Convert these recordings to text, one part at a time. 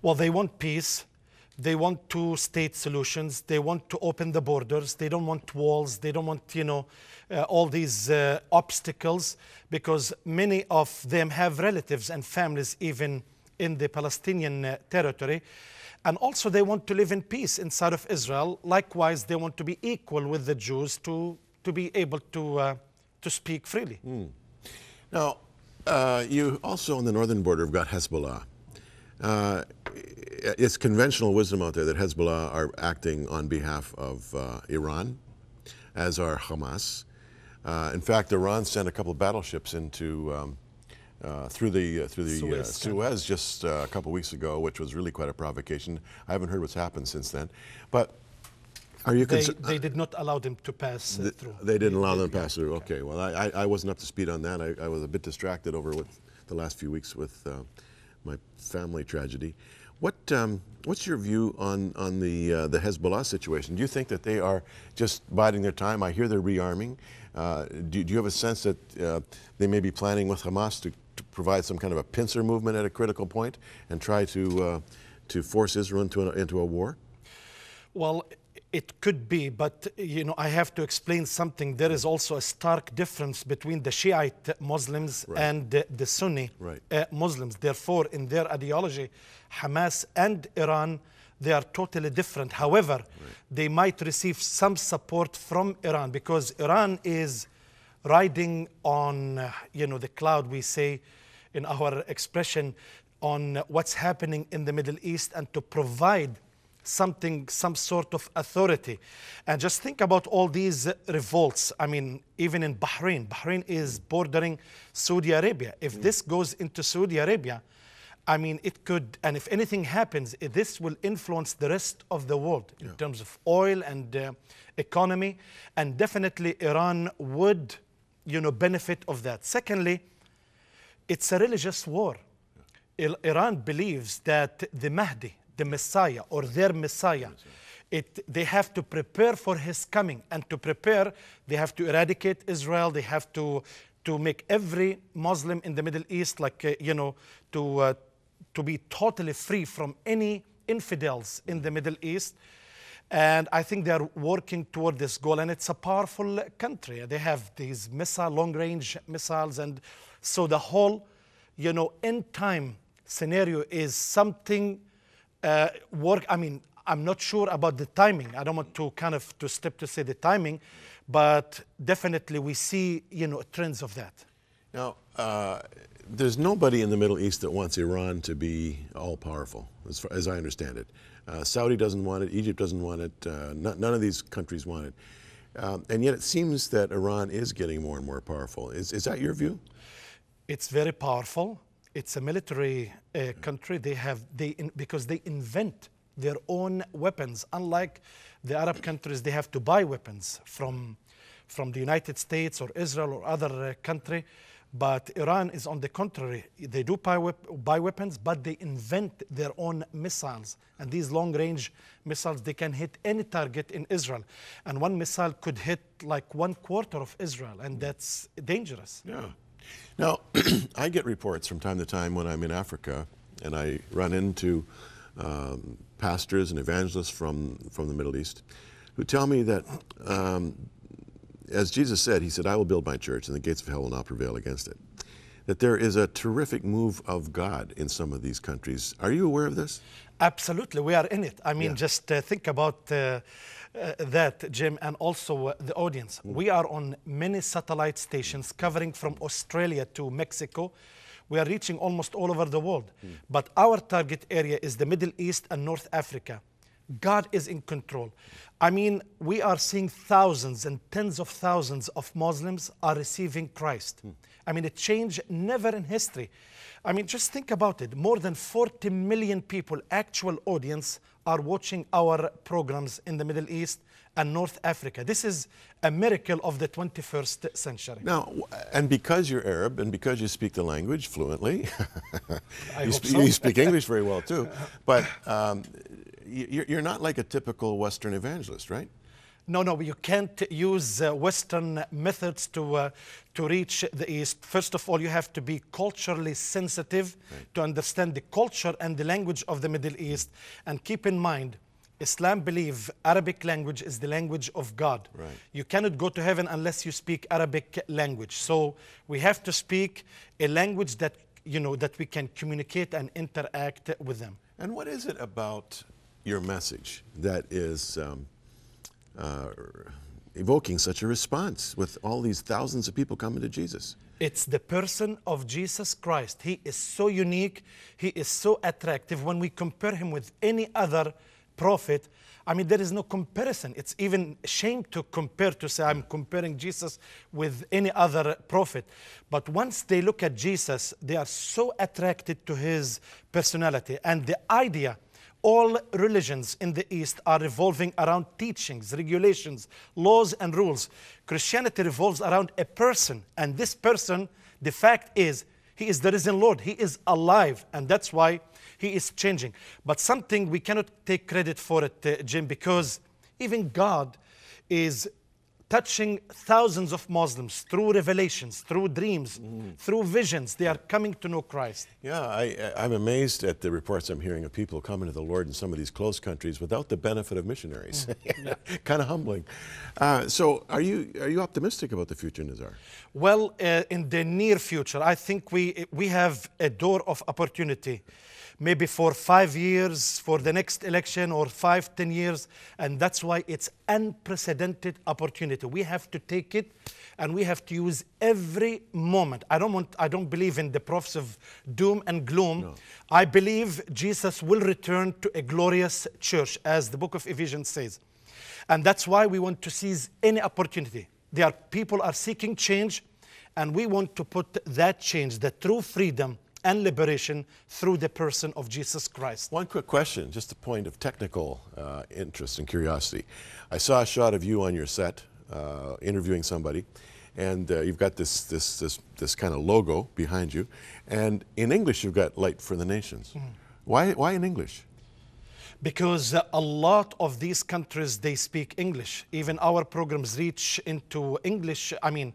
Well, they want peace. They want two-state solutions. They want to open the borders. They don't want walls. They don't want, all these obstacles, because many of them have relatives and families even in the Palestinian territory. And also they want to live in peace inside of Israel. Likewise, they want to be equal with the Jews to be able to speak freely. Now, you also on the northern border have got Hezbollah. It's conventional wisdom out there that Hezbollah are acting on behalf of Iran, as are Hamas. In fact, Iran sent a couple of battleships into through the Suez just a couple of weeks ago, which was really quite a provocation. I haven't heard what's happened since then. But are you concerned? They did not allow them to pass through. They didn't allow them to pass through. Okay. Well, I wasn't up to speed on that. I was a bit distracted over the last few weeks with my family tragedy. What's your view on the Hezbollah situation? Do you think that they are just biding their time? I hear they're rearming. Do you have a sense that they may be planning with Hamas to provide some kind of a pincer movement at a critical point and try to force Israel into a war? Well, it could be, but I have to explain something. There is also a stark difference between the Shiite Muslims and the Sunni Muslims. Therefore, in their ideology, Hamas and Iran, they are totally different. However, they might receive some support from Iran, because Iran is riding on, the cloud, we say in our expression, on what's happening in the Middle East, and to provide some sort of authority. And just think about all these revolts. I mean, even in Bahrain is bordering Saudi Arabia. If this goes into Saudi Arabia, I mean, it could, and if anything happens, this will influence the rest of the world in terms of oil and economy, and definitely Iran would, benefit of that. Secondly, it's a religious war. Iran believes that the Mahdi, the Messiah, or their Messiah, they have to prepare for his coming. And to prepare, they have to eradicate Israel. They have to make every Muslim in the Middle East, to be totally free from any infidels in the Middle East. And I think they're working toward this goal. And it's a powerful country. They have these long-range missiles. And so the whole, end time scenario is something I mean, I'm not sure about the timing. I don't want to step to say the timing, but definitely we see, trends of that. Now, there's nobody in the Middle East that wants Iran to be all-powerful, as I understand it. Saudi doesn't want it. Egypt doesn't want it. None of these countries want it. And yet it seems that Iran is getting more and more powerful. Is that your view? It's very powerful. It's a military country. Because they invent their own weapons. Unlike the Arab countries, they have to buy weapons from the United States or Israel or other country. But Iran is on the contrary. They do buy weapons, but they invent their own missiles. And these long-range missiles, they can hit any target in Israel. And one missile could hit like 1/4 of Israel, and that's dangerous. Yeah. Now, I get reports from time to time when I'm in Africa, and I run into pastors and evangelists from the Middle East who tell me that, as Jesus said, he said, I will build my church and the gates of hell will not prevail against it. That there is a terrific move of God in some of these countries. Are you aware of this? Absolutely, we are in it. I mean, just think about that, Jim, and also the audience. We are on many satellite stations covering from Australia to Mexico. We are reaching almost all over the world. But our target area is the Middle East and North Africa. God is in control. I mean, we are seeing thousands and tens of thousands of Muslims are receiving Christ. I mean, a change never in history. I mean, just think about it. More than 40 million people, actual audience, are watching our programs in the Middle East and North Africa. This is a miracle of the 21st century. Now, and because you're Arab and because you speak the language fluently, you speak English very well too, but you're not like a typical Western evangelist, right? No, no, you can't use Western methods to reach the East. First of all, you have to be culturally sensitive to understand the culture and the language of the Middle East. And keep in mind, Islam believes Arabic language is the language of God. Right. You cannot go to heaven unless you speak Arabic language. So we have to speak a language that, you know, that we can communicate and interact with them. And what is it about your message that is evoking such a response with all these thousands of people coming to Jesus? It's the person of Jesus Christ. He is so unique. He is so attractive. When we compare him with any other prophet, I mean, there is no comparison. It's even shame to compare, to say I'm comparing Jesus with any other prophet. But once they look at Jesus, they are so attracted to his personality. And the idea, all religions in the East are revolving around teachings, regulations, laws, and rules. Christianity revolves around a person. And this person, the fact is, he is the risen Lord. He is alive. And that's why he is changing. But something we cannot take credit for it, Jim, because even God is touching thousands of Muslims through revelations, through dreams, through visions. They are coming to know Christ. Yeah, I'm amazed at the reports I'm hearing of people coming to the Lord in some of these closed countries without the benefit of missionaries. Kind of humbling. So are you optimistic about the future, Nizar? Well, in the near future, I think we have a door of opportunity. Maybe for 5 years, for the next election, or 5, 10 years. And that's why it's unprecedented opportunity. We have to take it, and we have to use every moment. I don't believe in the prophecy of doom and gloom. No. I believe Jesus will return to a glorious church, as the book of Ephesians says. And that's why we want to seize any opportunity. People are seeking change, and we want to put that change, the true freedom and liberation, through the person of Jesus Christ. One quick question, just a point of technical interest and curiosity. I saw a shot of you on your set interviewing somebody, and you've got this kind of logo behind you, and in English you've got Light for the Nations. Why in English? Because a lot of these countries, they speak English. Even our programs reach into English. I mean,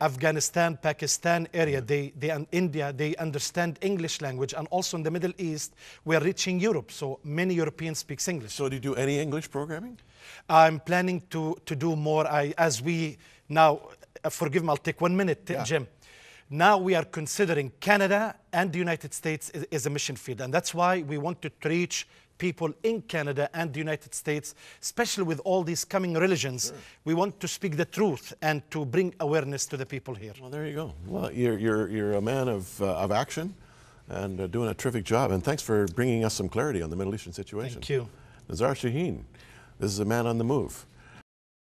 Afghanistan, Pakistan area, and India, they understand English language. And also in the Middle East, we are reaching Europe. So many Europeans speak English. So do you do any English programming? I'm planning to do more. As we now, forgive me, I'll take 1 minute, Jim. Now we are considering Canada and the United States as a mission field. And that's why we wanted to reach people in Canada and the United States, especially with all these coming religions. Sure. We want to speak the truth and to bring awareness to the people here. Well, there you go. Well, you're a man of action and doing a terrific job. And thanks for bringing us some clarity on the Middle Eastern situation. Thank you. Nizar Shaheen, this is a man on the move.